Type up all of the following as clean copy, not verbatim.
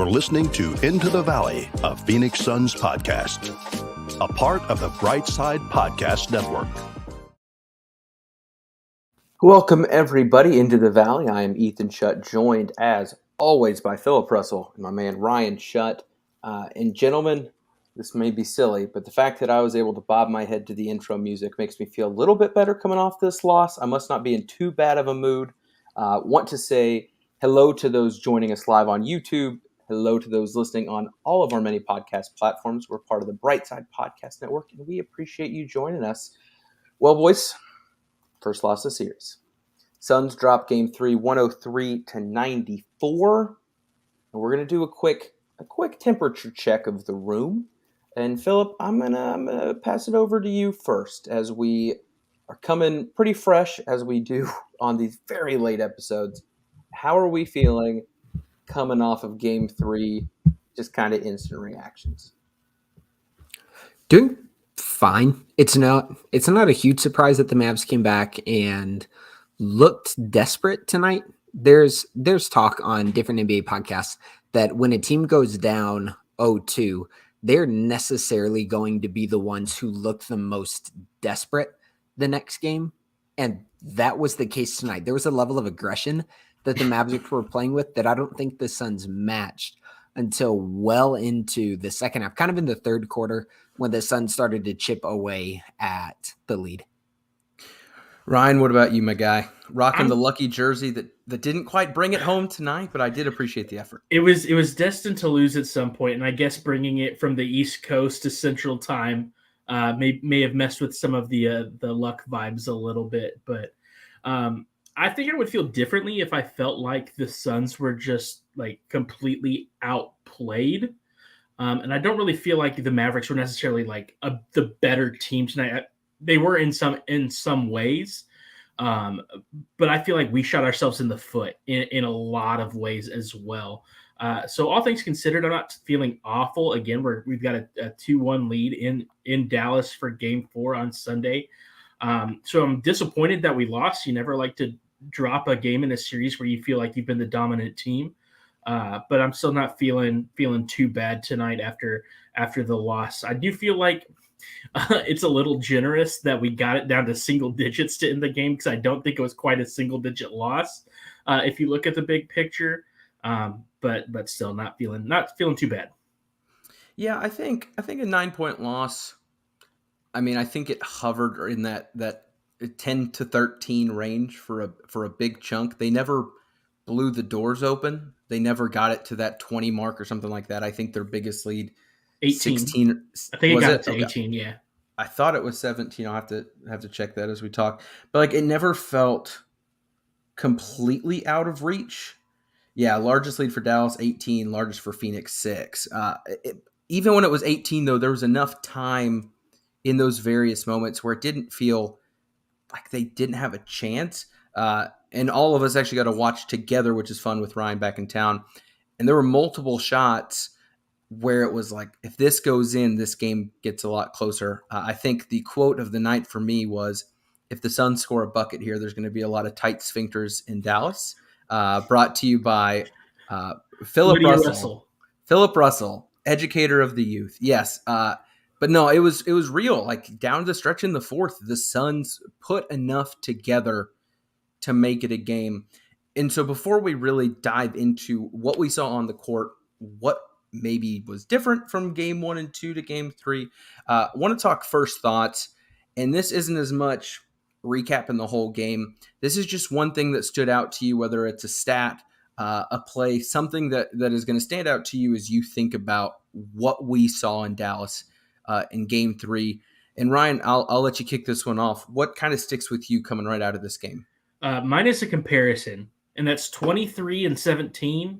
You're listening to Into the Valley, a Phoenix Suns podcast, a part of the Brightside Podcast Network. Welcome, everybody, into the Valley. I am Ethan Shutt, joined, as always, by Philip Russell and my man Ryan Shutt. And gentlemen, this may be silly, but the fact that I was able to bob my head to the intro music makes me feel a little bit better coming off this loss. I must not be in too bad of a mood. Want to say hello to those joining us live on YouTube. Hello to those listening on all of our many podcast platforms. We're part of the Brightside Podcast Network, and we appreciate you joining us. Well, boys, first loss of the series. Suns drop Game 3, 103-94. And we're going to do a quick temperature check of the room. And Philip, I'm gonna pass it over to you first, as we are coming pretty fresh as we do on these very late episodes. How are we feeling coming off of Game 3? Just kind of instant reactions. Doing fine. It's not a huge surprise that the Mavs came back and looked desperate tonight. There's talk on different NBA podcasts that when a team goes down 0-2, they're necessarily going to be the ones who look the most desperate the next game. And that was the case tonight. There was a level of aggression that the Mavericks were playing with that I don't think the Suns matched until well into the second half, kind of in the third quarter when the Suns started to chip away at the lead. Ryan, what about you, my guy? Rocking the lucky jersey that didn't quite bring it home tonight, but I did appreciate the effort. It was destined to lose at some point, and I guess bringing it from the East Coast to Central Time may have messed with some of the luck vibes a little bit. But I think I would feel differently if I felt like the Suns were just like completely outplayed. And I don't really feel like the Mavericks were necessarily like the better team tonight. They were in some ways, but I feel like we shot ourselves in the foot in a lot of ways as well. So all things considered, I'm not feeling awful. Again, we've got a 2-1 lead in Dallas for Game 4 on Sunday. So I'm disappointed that we lost. You never like to drop a game in a series where you feel like you've been the dominant team. But I'm still not feeling too bad tonight after the loss. I do feel like it's a little generous that we got it down to single digits to end the game, because I don't think it was quite a single digit loss if you look at the big picture. But still not feeling too bad. Yeah, I think a 9-point loss. I mean, I think it hovered in that 10 to 13 range for a big chunk. They never blew the doors open. They never got it to that 20 mark or something like that. I think their biggest lead 18. 16. I think it got to 18, yeah. I thought it was 17. I'll have to check that as we talk. But like, it never felt completely out of reach. Yeah, largest lead for Dallas, 18, largest for Phoenix, 6. Even when it was 18, though, there was enough time in those various moments where it didn't feel like they didn't have a chance. And all of us actually got to watch together, which is fun with Ryan back in town. And there were multiple shots where it was like, if this goes in, this game gets a lot closer. I think the quote of the night for me was, if the Suns score a bucket here, there's going to be a lot of tight sphincters in Dallas. Brought to you by Philip Russell. Philip Russell, educator of the youth. Yes. But no, it was real. Like, down the stretch in the fourth, the Suns put enough together to make it a game. And so before we really dive into what we saw on the court, what maybe was different from Game 1 and 2 to Game 3, I want to talk first thoughts. And this isn't as much recapping the whole game. This is just one thing that stood out to you, whether it's a stat, a play, something that is going to stand out to you as you think about what we saw in Dallas in Game 3. And Ryan, I'll let you kick this one off. What kind of sticks with you coming right out of this game? Mine is a comparison, and that's 23-17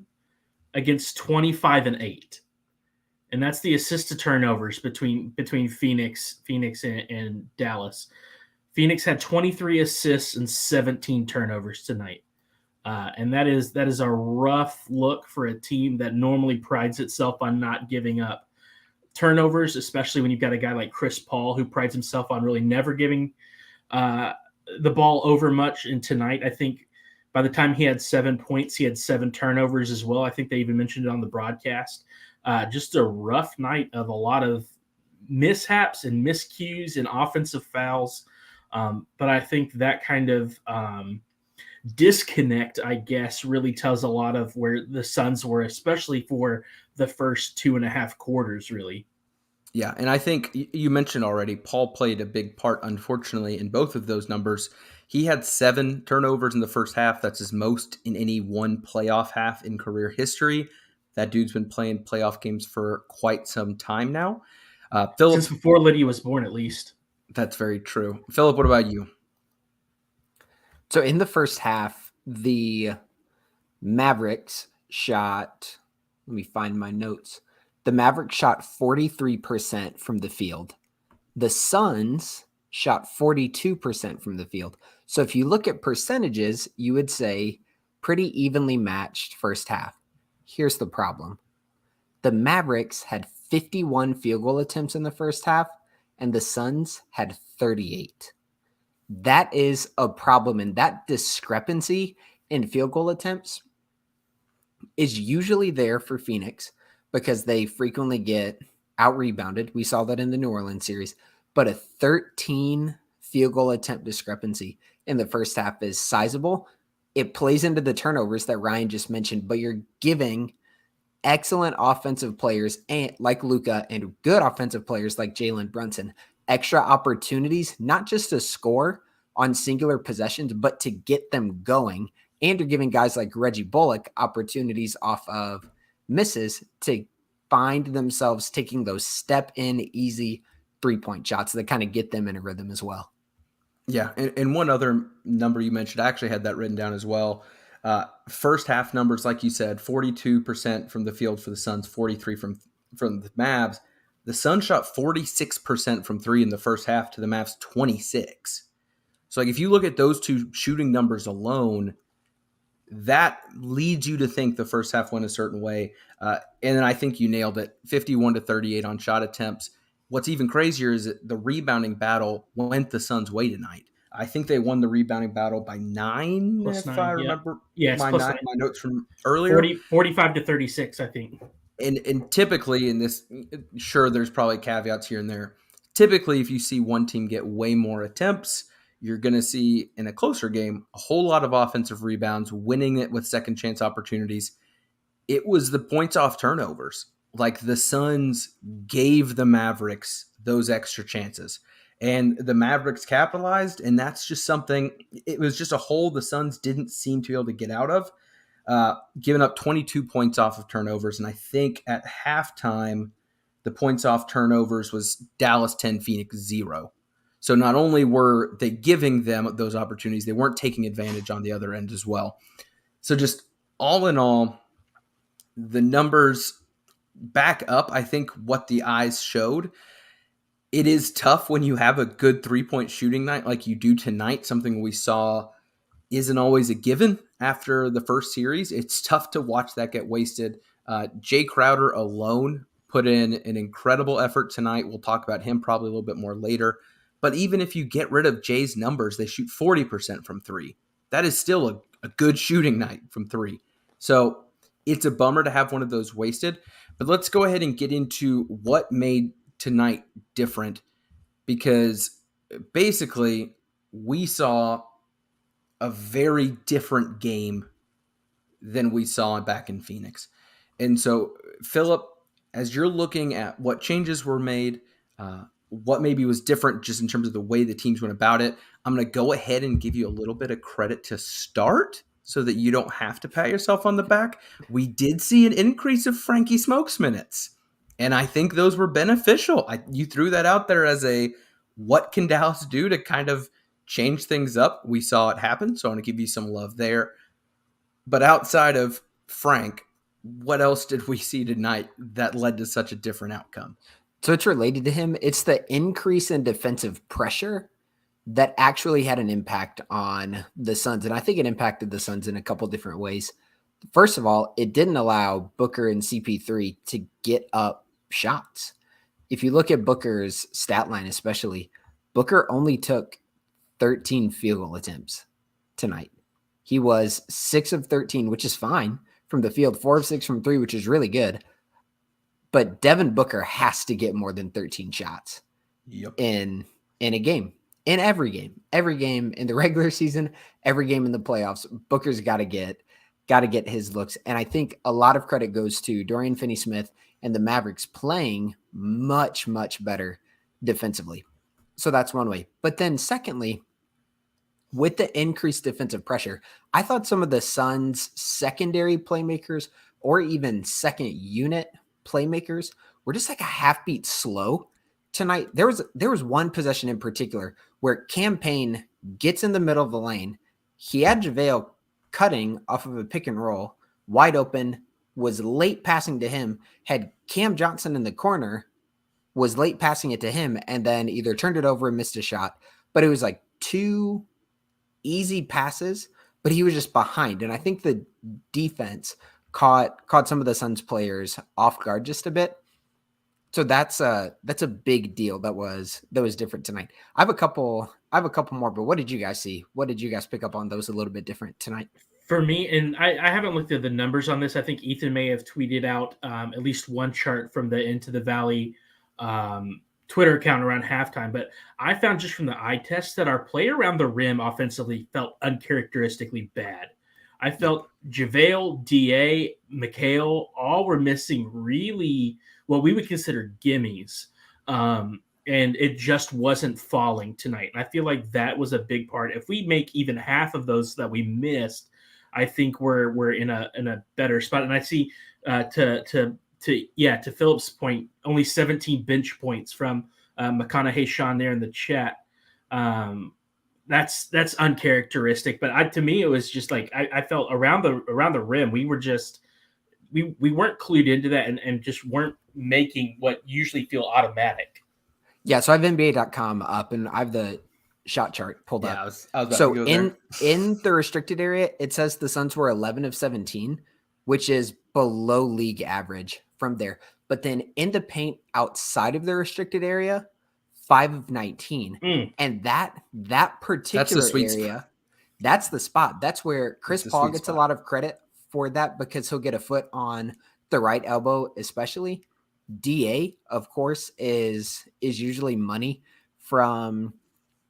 against 25-8. And that's the assist to turnovers between Phoenix and Dallas. Phoenix had 23 assists and 17 turnovers tonight. And that is a rough look for a team that normally prides itself on not giving up turnovers, especially when you've got a guy like Chris Paul who prides himself on really never giving the ball over much. And tonight, I think By the time he had 7 points, he had 7 turnovers as well. I think they even mentioned it on the broadcast. Just a rough night of a lot of mishaps and miscues and offensive fouls. But I think that kind of disconnect, I guess, really tells a lot of where the Suns were, especially for the first 2.5 quarters, really. Yeah, and I think you mentioned already, Paul played a big part, unfortunately, in both of those numbers. He had 7 turnovers in the first half. That's his most in any one playoff half in career history. That dude's been playing playoff games for quite some time now. Philip, Since before Lydia was born, at least. that's very true. Philip, what about you? So in the first half, the Mavericks shot, let me find my notes. The Mavericks shot 43% from the field. The Suns shot 42% from the field. So if you look at percentages, you would say pretty evenly matched first half. Here's the problem. The Mavericks had 51 field goal attempts in the first half, and the Suns had 38. That is a problem, and that discrepancy in field goal attempts is usually there for Phoenix because they frequently get out-rebounded. We saw that in the New Orleans series, but a 13 field goal attempt discrepancy in the first half is sizable. It plays into the turnovers that Ryan just mentioned, but you're giving excellent offensive players and like Luka and good offensive players like Jalen Brunson extra opportunities, not just to score on singular possessions, but to get them going. And you're giving guys like Reggie Bullock opportunities off of misses to find themselves taking those step in easy 3-point shots that kind of get them in a rhythm as well. Yeah, and one other number you mentioned, I actually had that written down as well. First half numbers, like you said, 42% from the field for the Suns, 43 from the Mavs. The Suns shot 46% from 3 in the first half to the Mavs 26. So like if you look at those two shooting numbers alone, that leads you to think the first half went a certain way. And then I think you nailed it, 51-38 on shot attempts. What's even crazier is that the rebounding battle went the Suns' way tonight. I think they won the rebounding battle by 9, Plus if 9, I yeah. remember Yeah, my, plus 9, 9. my notes from earlier. 45-36, I think. And typically in this, sure, there's probably caveats here and there. Typically, if you see one team get way more attempts, you're going to see in a closer game a whole lot of offensive rebounds, winning it with second chance opportunities. It was the points off turnovers. Like the Suns gave the Mavericks those extra chances. And the Mavericks capitalized, and that's just something, it was just a hole the Suns didn't seem to be able to get out of. Giving up 22 points off of turnovers. And I think at halftime, the points off turnovers was Dallas 10, Phoenix 0. So not only were they giving them those opportunities, they weren't taking advantage on the other end as well. So just all in all, the numbers back up, I think, what the eyes showed. It is tough when you have a good 3-point shooting night like you do tonight, something we saw isn't always a given after the first series. It's tough to watch that get wasted. Jay Crowder alone put in an incredible effort tonight. We'll talk about him probably a little bit more later. But even if you get rid of Jay's numbers, they shoot 40% from 3. That is still a good shooting night from 3. So it's a bummer to have one of those wasted. But let's go ahead and get into what made tonight different, because basically we saw a very different game than we saw back in Phoenix. And so, Philip, as you're looking at what changes were made, what maybe was different just in terms of the way the teams went about it, I'm going to go ahead and give you a little bit of credit to start so that you don't have to pat yourself on the back. We did see an increase of Frankie Smokes minutes, and I think those were beneficial. You threw that out there as a what can Dallas do to kind of change things up. We saw it happen, so I want to give you some love there. But outside of Frank, what else did we see tonight that led to such a different outcome? So it's related to him. It's the increase in defensive pressure that actually had an impact on the Suns. And I think it impacted the Suns in a couple different ways. First of all, it didn't allow Booker and CP3 to get up shots. If you look at Booker's stat line, especially, Booker only took 13 field goal attempts tonight. He was 6 of 13, which is fine from the field, 4 of 6 from 3, which is really good. But Devin Booker has to get more than 13 shots in a game, in every game in the regular season, every game in the playoffs. Booker's got to get his looks. And I think a lot of credit goes to Dorian Finney-Smith and the Mavericks playing much, much better defensively. So that's one way. But then secondly, with the increased defensive pressure, I thought some of the Suns' secondary playmakers or even second unit playmakers were just like a half beat slow tonight. There was one possession in particular where Cam Payne gets in the middle of the lane. He had JaVale cutting off of a pick and roll, wide open, was late passing to him, had Cam Johnson in the corner, was late passing it to him, and then either turned it over and missed a shot. But it was like 2 easy passes, but he was just behind. And I think the defense caught some of the Suns players off guard just a bit. So that's a big deal that was different tonight. I have a couple more, but what did you guys see? What did you guys pick up on that was a little bit different tonight? For me, and I haven't looked at the numbers on this. I think Ethan may have tweeted out at least one chart from the Into the Valley Twitter account around halftime. But I found just from the eye test that our play around the rim offensively felt uncharacteristically bad. I felt JaVale, DA, Mikhail, all were missing really what we would consider gimmies. And it just wasn't falling tonight. And I feel like that was a big part. If we make even half of those that we missed, I think we're in a better spot. And I see to Philip's point, only 17 bench points from McConaughey Sean there in the chat. That's uncharacteristic. But to me, it was just like I felt around the rim, we were just we weren't clued into that and just weren't making what usually feel automatic. Yeah, so I have NBA.com up and I have the shot chart pulled up. I was about so to go there. in the restricted area, it says the Suns were 11 of 17, which is below league average from there. But then in the paint outside of the restricted area, 5 of 19. And that particular area, that's the spot. That's where Chris Paul gets a lot of credit for that because he'll get a foot on the right elbow, especially. DA, of course, is usually money from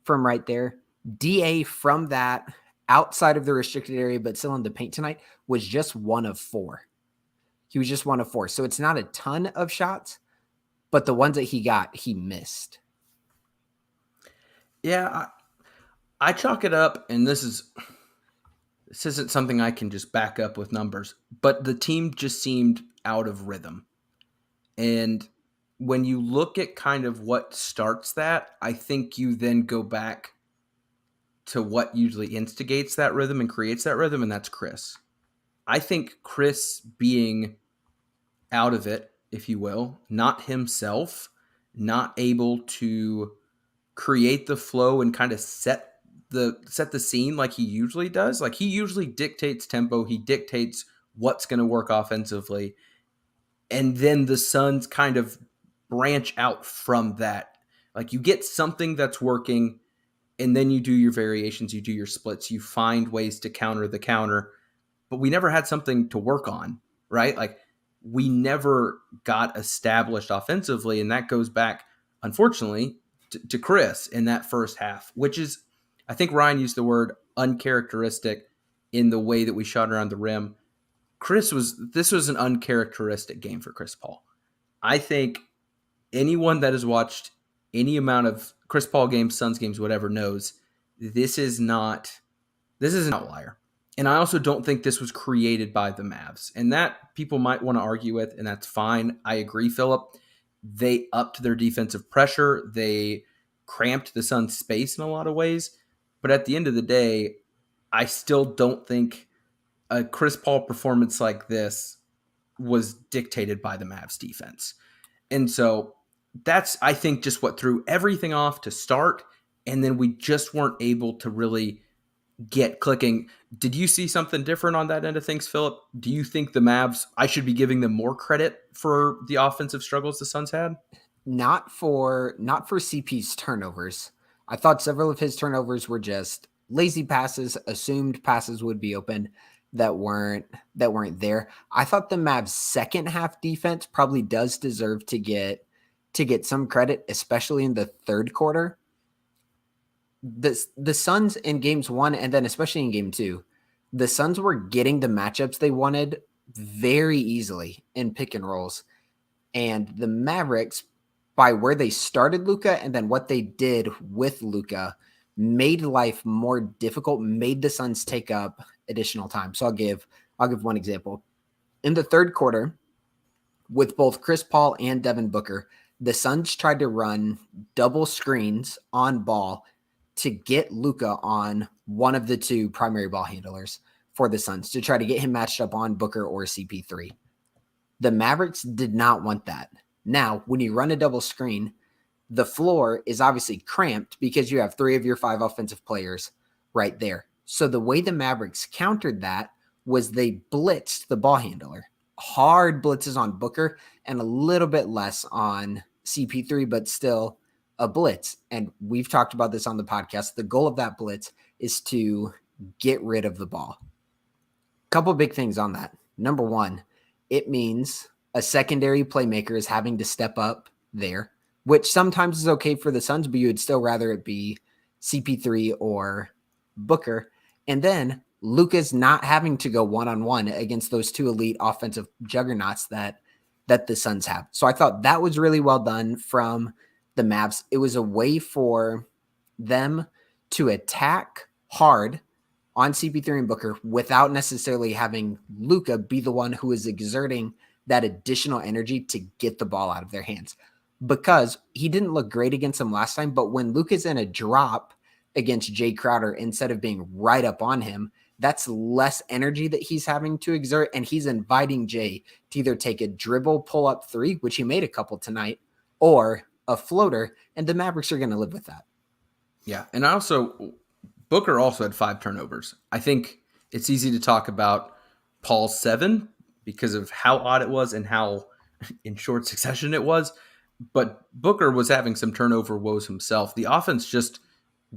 right there. DA from that outside of the restricted area, but still in the paint tonight, was just 1 of 4. He was just 1 of 4. So it's not a ton of shots, but the ones that he got, he missed. Yeah, I chalk it up, and this isn't something I can just back up with numbers, but the team just seemed out of rhythm. And when you look at kind of what starts that, I think you then go back to what usually instigates that rhythm and creates that rhythm, and that's Chris. I think Chris being out of it, if you will, not himself, not able to create the flow and kind of set the scene like he usually does. Like he usually dictates tempo. He dictates what's going to work offensively. And then the Suns kind of branch out from that. Like you get something that's working and then you do your variations, you do your splits, you find ways to counter the counter. But we never had something to work on, right? Like we never got established offensively. And that goes back, unfortunately, to Chris in that first half, which is, I think Ryan used the word uncharacteristic in the way that we shot around the rim. This was an uncharacteristic game for Chris Paul. I think anyone that has watched any amount of Chris Paul games, Suns games, whatever, knows this is an outlier. And I also don't think this was created by the Mavs. And that people might want to argue with, and that's fine. I agree, Philip. They upped their defensive pressure. They cramped the Suns' space in a lot of ways. But at the end of the day, I still don't think a Chris Paul performance like this was dictated by the Mavs defense. And so that's, I think, just what threw everything off to start. And then we just weren't able to really get clicking. Did you see something different on that end of things, Philip? Do you think the Mavs, I should be giving them more credit for the offensive struggles the Suns had? Not for CP's turnovers. I thought several of his turnovers were just lazy passes, assumed passes would be open that weren't there. I thought the Mavs second half defense probably does deserve to get some credit, especially in the third quarter. The Suns in games 1 and then especially in game 2, the Suns were getting the matchups they wanted very easily in pick and rolls. And the Mavericks, by where they started Luka and then what they did with Luka, made life more difficult, made the Suns take up additional time. So I'll give one example. In the third quarter, with both Chris Paul and Devin Booker, the Suns tried to run double screens on ball to get Luka on one of the two primary ball handlers for the Suns to try to get him matched up on Booker or CP3. The Mavericks did not want that. Now, when you run a double screen, the floor is obviously cramped because you have 3 of your 5 offensive players right there. So the way the Mavericks countered that was they blitzed the ball handler. Hard blitzes on Booker and a little bit less on CP3, but still a blitz. And we've talked about this on the podcast. The goal of that blitz is to get rid of the ball. Couple big things on that. Number one, it means a secondary playmaker is having to step up there, which sometimes is okay for the Suns, but you would still rather it be CP3 or Booker. And then Luka's not having to go one-on-one against those two elite offensive juggernauts that the Suns have. So I thought that was really well done from the Mavs. It was a way for them to attack hard on CP3 and Booker without necessarily having Luka be the one who is exerting that additional energy to get the ball out of their hands. Because he didn't look great against them last time, but when Luka's in a drop against Jay Crowder instead of being right up on him, that's less energy that he's having to exert, and he's inviting Jay to either take a dribble pull-up 3, which he made a couple tonight, or a floater, and the Mavericks are going to live with that. Yeah, and Booker also had 5 turnovers. I think it's easy to talk about Paul's 7 because of how odd it was and how in short succession it was, but Booker was having some turnover woes himself. The offense just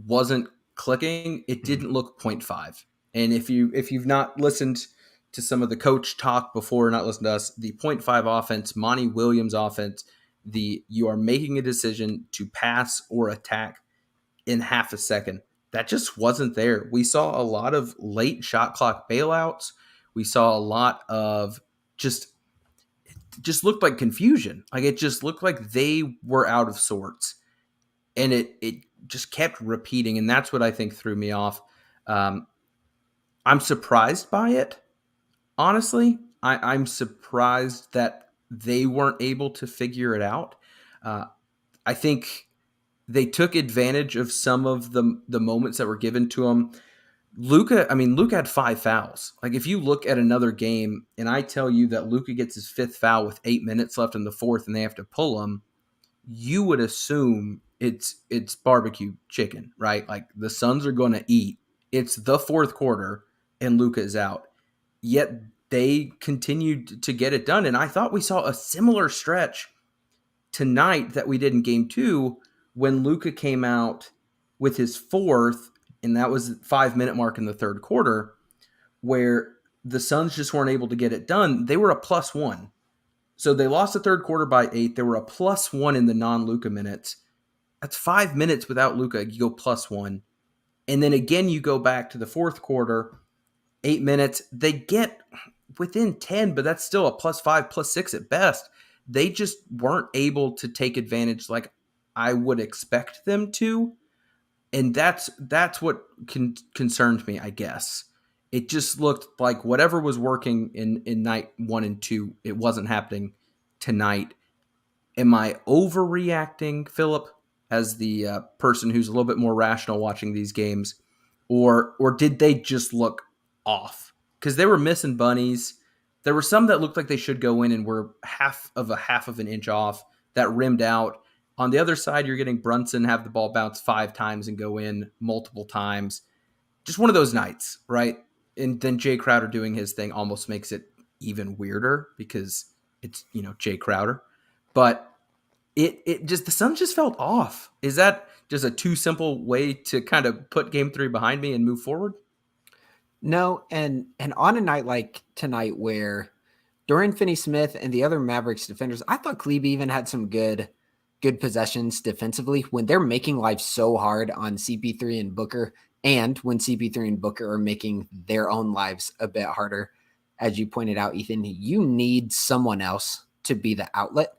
wasn't clicking. It didn't look 0.5. And if you've not listened to some of the coach talk before, not listened to us, the 0.5 offense, Monty Williams offense, you are making a decision to pass or attack in half a second. That just wasn't there. We saw a lot of late shot clock bailouts. We saw a lot of just looked like confusion. Like it just looked like they were out of sorts. And it just kept repeating. And that's what I think threw me off. I'm surprised by it. Honestly, I'm surprised that they weren't able to figure it out. I think they took advantage of some of the moments that were given to them. Luka had 5 fouls. Like if you look at another game and I tell you that Luka gets his 5th foul with 8 minutes left in the 4th and they have to pull him, you would assume it's barbecue chicken, right? Like the Suns are going to eat. It's the 4th quarter and Luka is out. Yet they continued to get it done. And I thought we saw a similar stretch tonight that we did in game 2 when Luka came out with his 4th, and that was 5-minute mark in the 3rd quarter, where the Suns just weren't able to get it done. They were a +1. So they lost the 3rd quarter by 8. They were a +1 in the non-Luka minutes. That's 5 minutes without Luka. You go +1. And then again, you go back to the 4th quarter, 8 minutes. They get within 10, but that's still a +5, +6 at best. They just weren't able to take advantage like I would expect them to. And that's what concerned me, I guess. It just looked like whatever was working in night 1 and 2, it wasn't happening tonight. Am I overreacting, Philip, as the person who's a little bit more rational watching these games? Or did they just look off? Because they were missing bunnies. There were some that looked like they should go in and were half of an inch off that rimmed out. On the other side, you're getting Brunson have the ball bounce 5 times and go in multiple times. Just one of those nights, right? And then Jay Crowder doing his thing almost makes it even weirder because it's, Jay Crowder. But it just, the Suns just felt off. Is that just a too simple way to kind of put game 3 behind me and move forward? No, and on a night like tonight where Dorian Finney-Smith and the other Mavericks defenders, I thought Klebe even had some good possessions defensively when they're making life so hard on CP3 and Booker, and when CP3 and Booker are making their own lives a bit harder. As you pointed out, Ethan, you need someone else to be the outlet.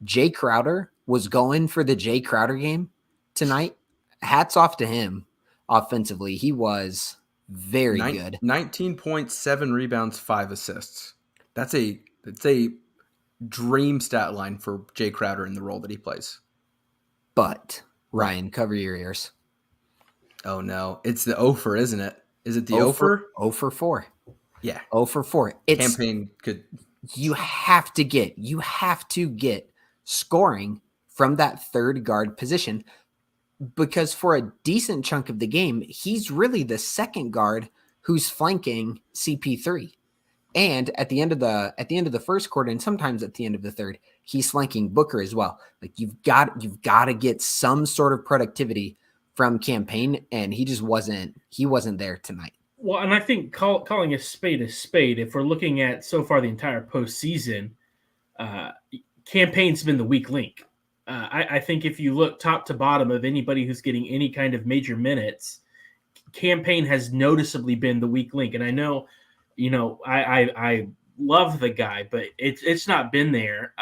Jay Crowder was going for the Jay Crowder game tonight. Hats off to him offensively. He was very good. 19.7 rebounds, 5 assists. That's a dream stat line for Jay Crowder in the role that he plays. But Ryan, cover your ears. Oh no, it's the Ofer, isn't it? Is it the Ofer? 0 for 4. Yeah. 0 for 4. It's Campaign could. You have to get scoring from that third guard position, because for a decent chunk of the game, he's really the second guard who's flanking CP3. And at the end of the first quarter, and sometimes at the end of the third, he's flanking Booker as well. Like you've got to get some sort of productivity from Campaign, and he wasn't there tonight. Well, and I think calling a spade, if we're looking at so far the entire postseason, Campaign's been the weak link. I think if you look top to bottom of anybody who's getting any kind of major minutes, Campaign has noticeably been the weak link. And I know, I love the guy, but it's not been there.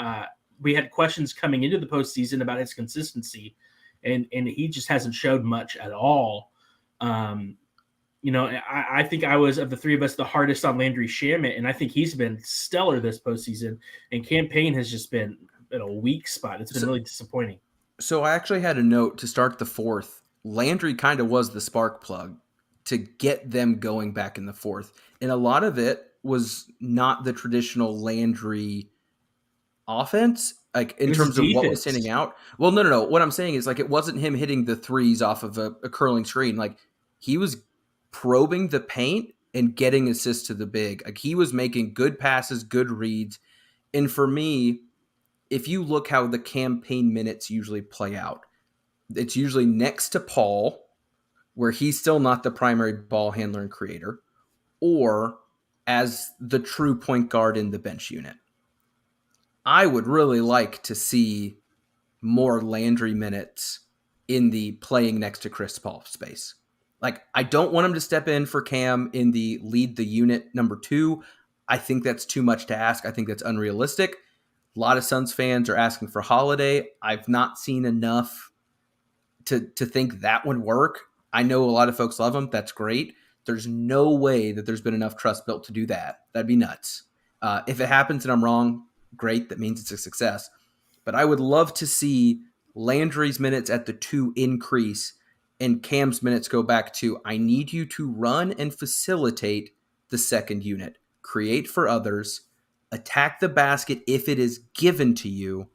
We had questions coming into the postseason about his consistency, and he just hasn't showed much at all. I think I was, of the three of us, the hardest on Landry Shamet, and I think he's been stellar this postseason. And Campaign has just been in a weak spot. It's been really disappointing. So I actually had a note to start the fourth. Landry kind of was the spark plug to get them going back in the fourth. And a lot of it was not the traditional Landry offense, like in terms of what was standing out. Well, no. What I'm saying is, like, it wasn't him hitting the threes off of a curling screen. Like, he was probing the paint and getting assists to the big. Like, he was making good passes, good reads. And for me, if you look how the Campaign minutes usually play out, it's usually next to Paul, where he's still not the primary ball handler and creator, or as the true point guard in the bench unit. I would really like to see more Landry minutes in the playing next to Chris Paul space. Like, I don't want him to step in for Cam in the lead the unit number 2. I think that's too much to ask. I think that's unrealistic. A lot of Suns fans are asking for Holiday. I've not seen enough to think that would work. I know a lot of folks love him. That's great. There's no way that there's been enough trust built to do that. That'd be nuts. If it happens and I'm wrong, great. That means it's a success. But I would love to see Landry's minutes at the 2 increase and Cam's minutes go back to, I need you to run and facilitate the second unit, create for others, attack the basket if it is given to you,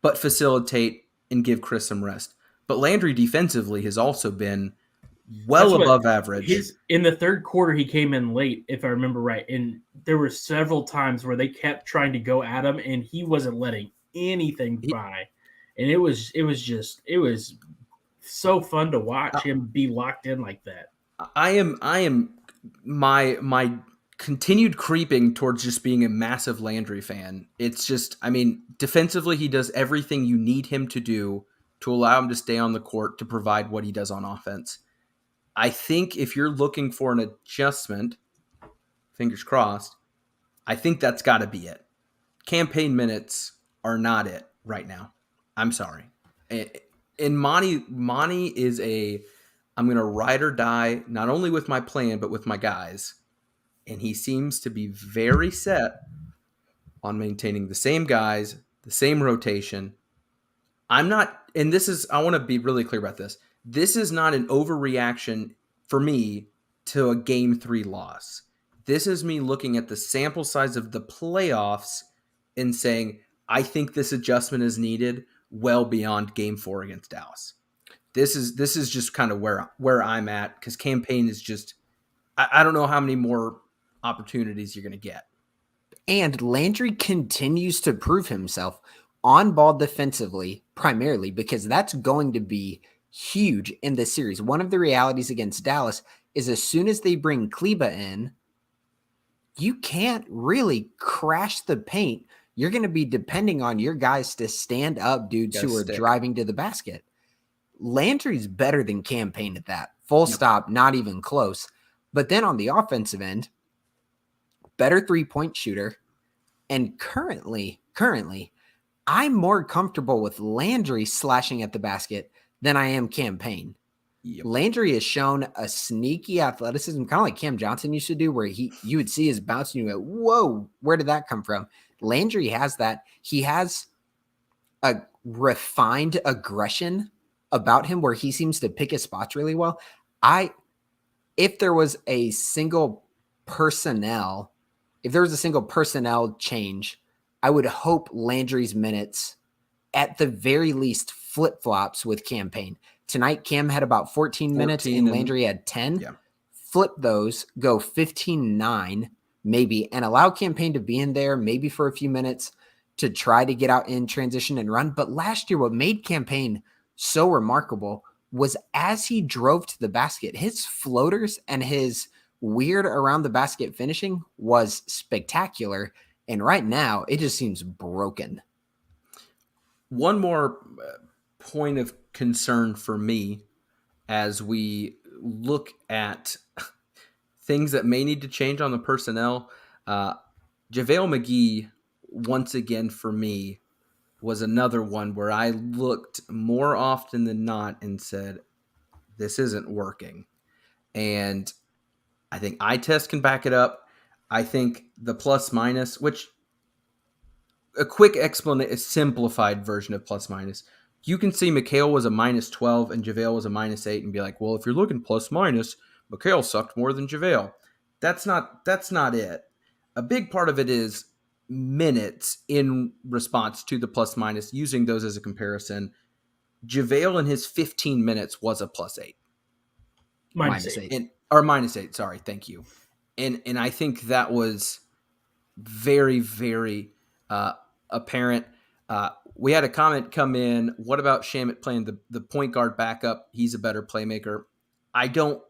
but facilitate and give Chris some rest. But Landry defensively has also been well above average. In the third quarter, he came in late, if I remember right. And there were several times where they kept trying to go at him, and he wasn't letting anything by. And it was so fun to watch him be locked in like that. I am my continued creeping towards just being a massive Landry fan. It's just, I mean, defensively, he does everything you need him to do to allow him to stay on the court, to provide what he does on offense. I think if you're looking for an adjustment, fingers crossed, I think that's got to be it. Campaign minutes are not it right now. I'm sorry. And Monty is I'm going to ride or die, not only with my plan, but with my guys. And he seems to be very set on maintaining the same guys, the same rotation. I'm not, and I want to be really clear about this. This is not an overreaction for me to a game 3 loss. This is me looking at the sample size of the playoffs and saying, I think this adjustment is needed well beyond game 4 against Dallas. This is just kind of where I'm at, because Campaign is just, I don't know how many more opportunities you're going to get. And Landry continues to prove himself. on ball defensively, primarily, because that's going to be huge in this series. One of the realities against Dallas is as soon as they bring Kleba in, you can't really crash the paint. You're going to be depending on your guys to stand up dudes who are driving to the basket. Landry's better than Cam Payne at that. Full stop, not even close. But then on the offensive end, better three-point shooter. And currently, I'm more comfortable with Landry slashing at the basket than I am Cam Payne. Yep. Landry has shown a sneaky athleticism, kind of like Cam Johnson used to do, where you would see his bounce and you go, whoa, where did that come from? Landry has that. He has a refined aggression about him where he seems to pick his spots really well. If there was a single personnel change, I would hope Landry's minutes at the very least flip-flops with Cam Payne. Tonight, Cam had about 14 minutes and Landry had 10. Yeah. Flip those, go 15-9 maybe, and allow Cam Payne to be in there maybe for a few minutes to try to get out in transition and run. But last year, what made Cam Payne so remarkable was as he drove to the basket, his floaters and his weird around the basket finishing was spectacular. And right now, it just seems broken. One more point of concern for me as we look at things that may need to change on the personnel. JaVale McGee, once again for me, was another one where I looked more often than not and said, this isn't working. And I think eye test can back it up. I think the plus minus, which a quick explanation, a simplified version of plus minus. You can see Mikal was a minus 12 and JaVale was a minus 8 and be like, well, if you're looking plus minus, Mikal sucked more than JaVale. That's not it. A big part of it is minutes in response to the plus minus, using those as a comparison. JaVale in his 15 minutes was a plus 8. Minus 8. Or minus 8, sorry, thank you. And I think that was very, very apparent. We had a comment come in, what about Shamet playing the point guard backup? He's a better playmaker. If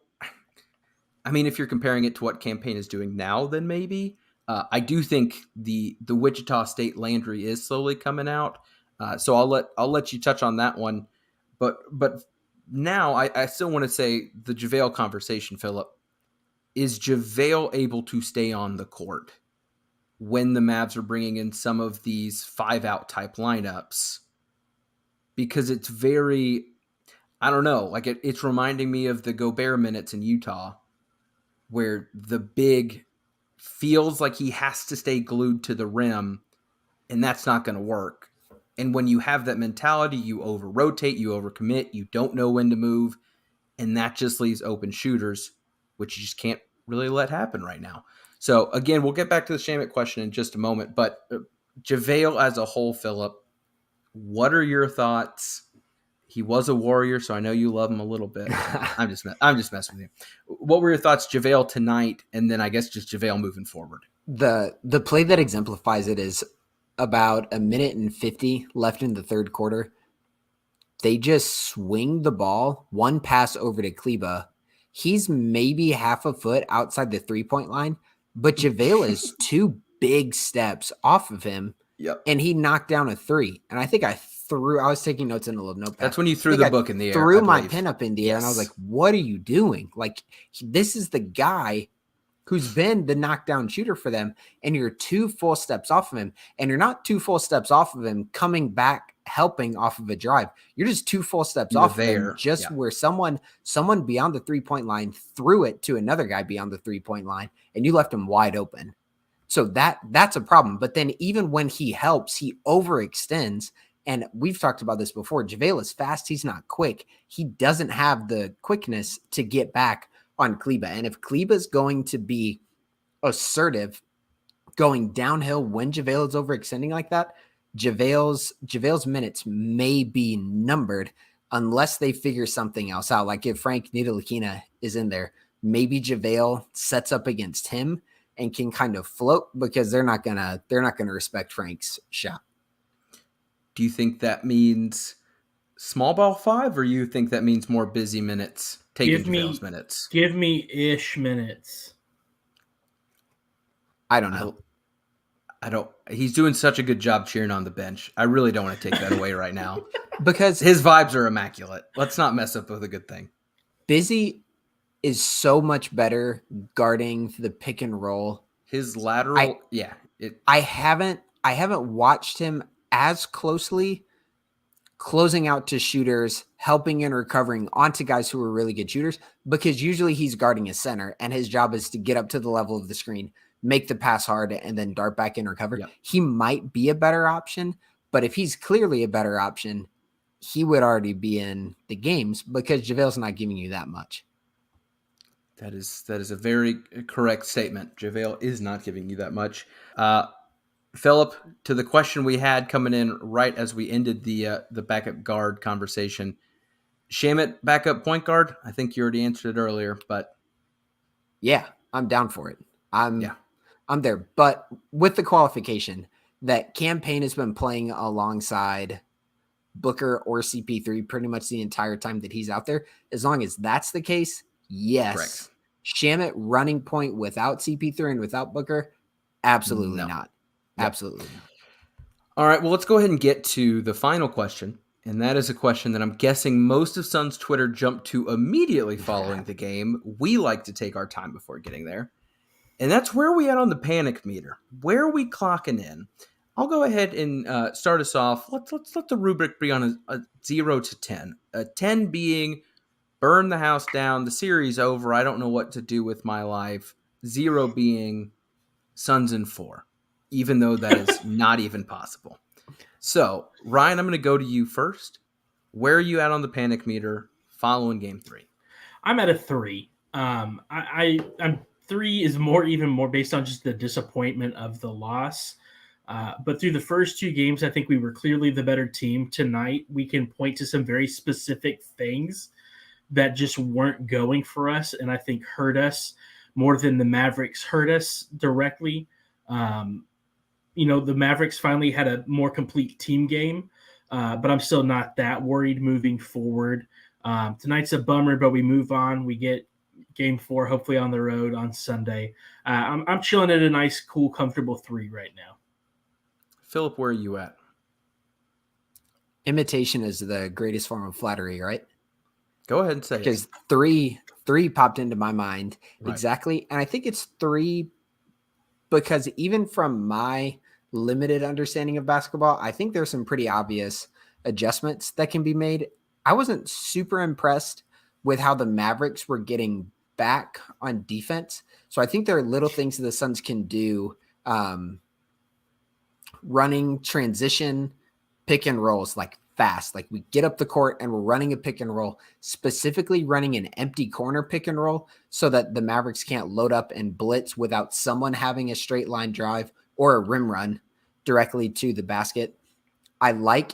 you're comparing it to what Cam Payne is doing now, then maybe. I do think the Wichita State Landry is slowly coming out. So I'll let you touch on that one. But now I still want to say the JaVale conversation, Philip. Is JaVale able to stay on the court when the Mavs are bringing in some of these 5-out type lineups? Because it's very, I don't know, like it's reminding me of the Gobert minutes in Utah, where the big feels like he has to stay glued to the rim, and that's not going to work. And when you have that mentality, you over-rotate, you over-commit, you don't know when to move, and that just leaves open shooters, which you just can't really let happen right now. So, again, we'll get back to the Shamet question in just a moment, but JaVale as a whole, Philip, what are your thoughts? He was a Warrior, so I know you love him a little bit. I'm just messing with you. What were your thoughts, JaVale, tonight, and then I guess just JaVale moving forward? The play that exemplifies it is about 1:50 left in the third quarter. They just swing the ball, one pass over to Kleba. He's maybe half a foot outside the three-point line, but JaVale is 2 big steps off of him, and he knocked down a 3. And I think I was taking notes in a little notepad. That's when you threw the book in the air. Threw my pen up in the air, and I was like, what are you doing? Like, this is the guy who's been the knockdown shooter for them, and you're 2 full steps off of him, and you're not 2 full steps off of him coming back, helping off of a drive. You're just 2 full steps off of him, where someone beyond the three-point line threw it to another guy beyond the three-point line, and you left him wide open. So that's a problem. But then even when he helps, he overextends. And we've talked about this before. JaVale is fast. He's not quick. He doesn't have the quickness to get back on Kleba. And if Kleba's going to be assertive going downhill when JaVale is overextending like that, JaVale's minutes may be numbered unless they figure something else out. Like if Frank Ntilikina is in there, maybe JaVale sets up against him and can kind of float because they're not gonna respect Frank's shot. Do you think that means small ball 5, or you think that means more busy minutes, taking JaVale's minutes? Give me ish minutes. I don't know. I don't. He's doing such a good job cheering on the bench. I really don't want to take that away right now Because his vibes are immaculate. Let's not mess up with a good thing. Busy is so much better guarding the pick and roll. His lateral, I haven't watched him as closely closing out to shooters, helping and recovering onto guys who are really good shooters, because usually he's guarding a center and his job is to get up to the level of the screen, make the pass hard, and then dart back and recover. Yep. He might be a better option, but if he's clearly a better option, he would already be in the games because JaVale's not giving you that much. That is a very correct statement. JaVale is not giving you that much. Philip, to the question we had coming in right as we ended the backup guard conversation, Shamet backup point guard. I think you already answered it earlier, but yeah, I'm down for it. I'm there, but with the qualification that Cam Payne has been playing alongside Booker or CP3 pretty much the entire time that he's out there. As long as that's the case, yes. Correct. Shamet running point without CP3 and without Booker, absolutely not. Yep. Absolutely not. All right, well, let's go ahead and get to the final question. And that is a question that I'm guessing most of Suns Twitter jumped to immediately following the game. We like to take our time before getting there. And that's where are we at on the panic meter? Where are we clocking in? I'll go ahead and start us off. Let's let the rubric be on a 0 to 10. A 10 being burn the house down, the series over, I don't know what to do with my life. 0 being Suns in 4, even though that is not even possible. So, Ryan, I'm going to go to you first. Where are you at on the panic meter following game 3? I'm at a 3. I'm 3 is even more based on just the disappointment of the loss. But through the first 2 games, I think we were clearly the better team. Tonight, we can point to some very specific things that just weren't going for us, and I think hurt us more than the Mavericks hurt us directly. The Mavericks finally had a more complete team game, but I'm still not that worried moving forward. Tonight's a bummer, but we move on. We get game 4, hopefully on the road on Sunday. I'm chilling at a nice, cool, comfortable 3 right now. Philip, where are you at? Imitation is the greatest form of flattery, right? Go ahead and say it. Because three popped into my mind exactly. And I think it's 3 because even from my limited understanding of basketball, I think there's some pretty obvious adjustments that can be made. I wasn't super impressed with how the Mavericks were getting back on defense. So I think there are little things that the Suns can do, running transition pick and rolls like fast. Like we get up the court and we're running a pick and roll, specifically running an empty corner pick and roll so that the Mavericks can't load up and blitz without someone having a straight line drive or a rim run directly to the basket. I like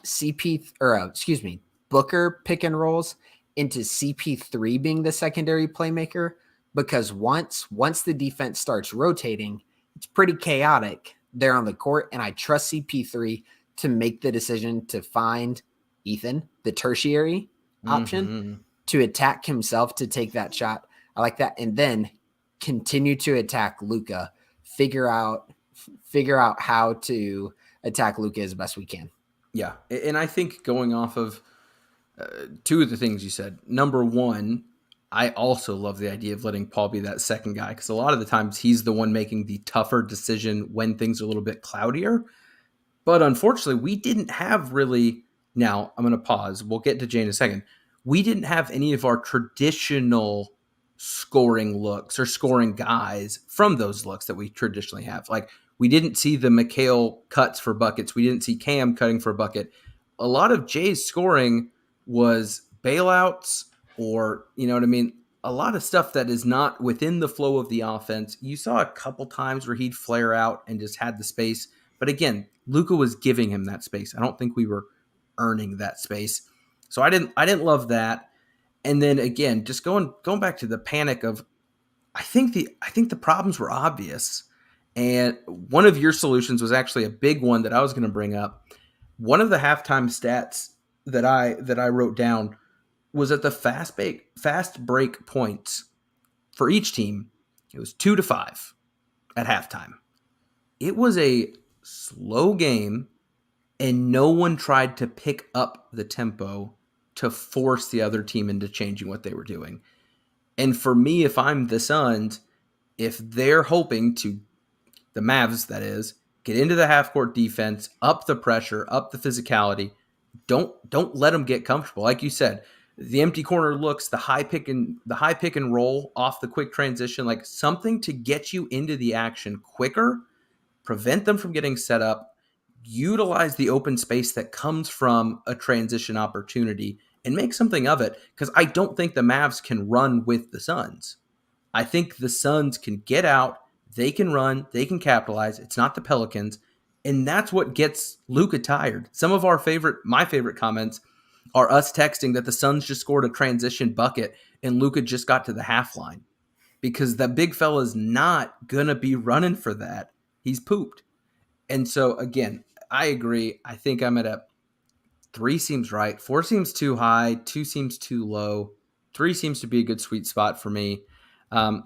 Booker pick and rolls into CP3 being the secondary playmaker, because once the defense starts rotating, it's pretty chaotic there on the court. And I trust CP3 to make the decision to find Ethan, the tertiary option, to attack himself to take that shot. I like that. And then continue to attack Luka, figure out how to attack Luka as best we can. Yeah. And I think going off of 2 of the things you said, number 1, I also love the idea of letting Paul be that second guy, because a lot of the times he's the one making the tougher decision when things are a little bit cloudier. But unfortunately, we didn't have really. Now, I'm going to pause. We'll get to Jay in a second. We didn't have any of our traditional scoring looks or scoring guys from those looks that we traditionally have. Like, we didn't see the Mikhail cuts for buckets. We didn't see Cam cutting for a bucket. A lot of Jay's scoring was bailouts or, you know what I mean? A lot of stuff that is not within the flow of the offense. You saw a couple times where he'd flare out and just had the space. But again, Luka was giving him that space. I don't think we were earning that space. So I didn't love that. And then again, just going back to the panic of, I think the problems were obvious. And one of your solutions was actually a big one that I was going to bring up. one of the halftime stats that I wrote down was at the fast break points for each team. It was 2-5 at halftime. It was a slow game, and no one tried to pick up the tempo to force the other team into changing what they were doing. And for me, if I'm the Suns, if they're hoping to, the Mavs that is, get into the half-court defense, up the pressure, up the physicality, don't let them get comfortable. Like you said, the empty corner looks, the high pick and roll off the quick transition, like something to get you into the action quicker, prevent them from getting set up, utilize the open space that comes from a transition opportunity and make something of it. Because I don't think the Mavs can run with the Suns. I think the Suns can get out, they can run, they can capitalize. It's not the Pelicans. And that's what gets Luka tired. Some of my favorite comments are us texting that the Suns just scored a transition bucket and Luka just got to the half line. Because that big fella's not going to be running for that. He's pooped. And so, again, I agree. I think I'm at a 3 seems right. 4 seems too high. 2 seems too low. 3 seems to be a good sweet spot for me. And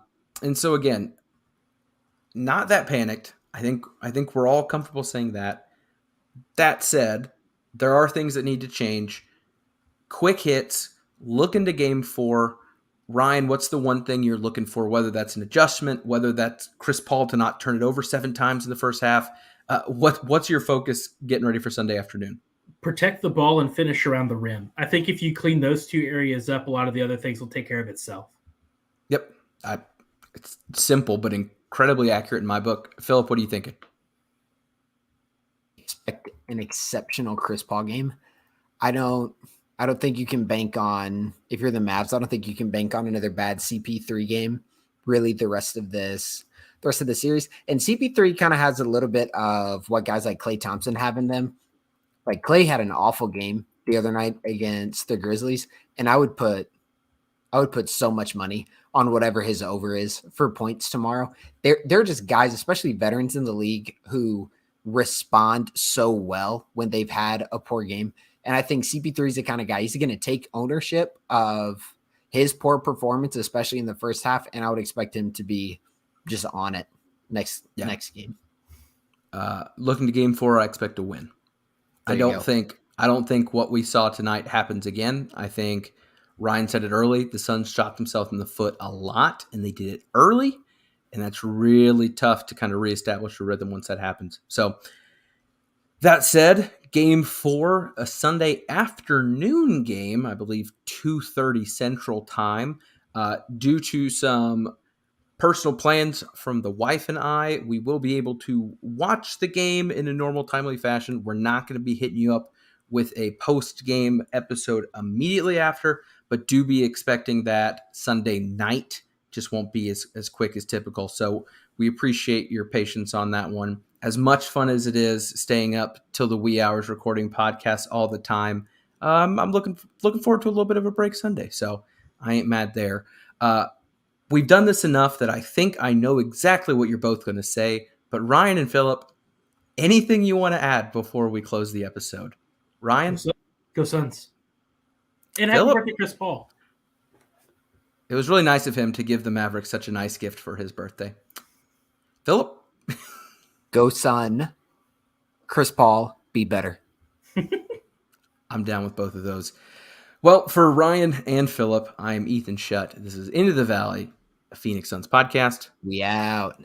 so, again, not that panicked. I think we're all comfortable saying that. That said, there are things that need to change. Quick hits. Look into game 4. Ryan, what's the one thing you're looking for, whether that's an adjustment, whether that's Chris Paul to not turn it over 7 times in the first half? What's your focus getting ready for Sunday afternoon? Protect the ball and finish around the rim. I think if you clean those 2 areas up, a lot of the other things will take care of itself. Yep. It's simple, but incredibly accurate in my book. Philip, what are you thinking? Expect an exceptional Chris Paul game. I don't think you can bank on, if you're the Mavs, I don't think you can bank on another bad CP3 game, really the rest of the series. And CP3 kind of has a little bit of what guys like Klay Thompson have in them. Like Klay had an awful game the other night against the Grizzlies, and I would put so much money on whatever his over is for points tomorrow. They're just guys, especially veterans in the league, who respond so well when they've had a poor game. And I think CP3 is the kind of guy, he's going to take ownership of his poor performance, especially in the first half. And I would expect him to be just on it next game. Looking to game 4, I expect a win. I don't think what we saw tonight happens again. I think Ryan said it early. The Suns shot themselves in the foot a lot, and they did it early. And that's really tough to kind of reestablish a rhythm once that happens. So that said, game 4, a Sunday afternoon game, I believe 2:30 Central Time. Due to some personal plans from the wife and I, we will be able to watch the game in a normal, timely fashion. We're not going to be hitting you up with a post-game episode immediately after, but do be expecting that Sunday night. Just won't be as quick as typical. So we appreciate your patience on that one. As much fun as it is staying up till the wee hours recording podcasts all the time, I'm looking forward to a little bit of a break Sunday. So I ain't mad there. We've done this enough that I think I know exactly what you're both going to say. But Ryan and Philip, anything you want to add before we close the episode? Ryan? Go Suns. And happy birthday, Chris Paul. It was really nice of him to give the Mavericks such a nice gift for his birthday. Philip? Go Sun. Chris Paul, be better. I'm down with both of those. Well, for Ryan and Philip, I am Ethan Shutt. This is Into the Valley, a Phoenix Suns podcast. We out.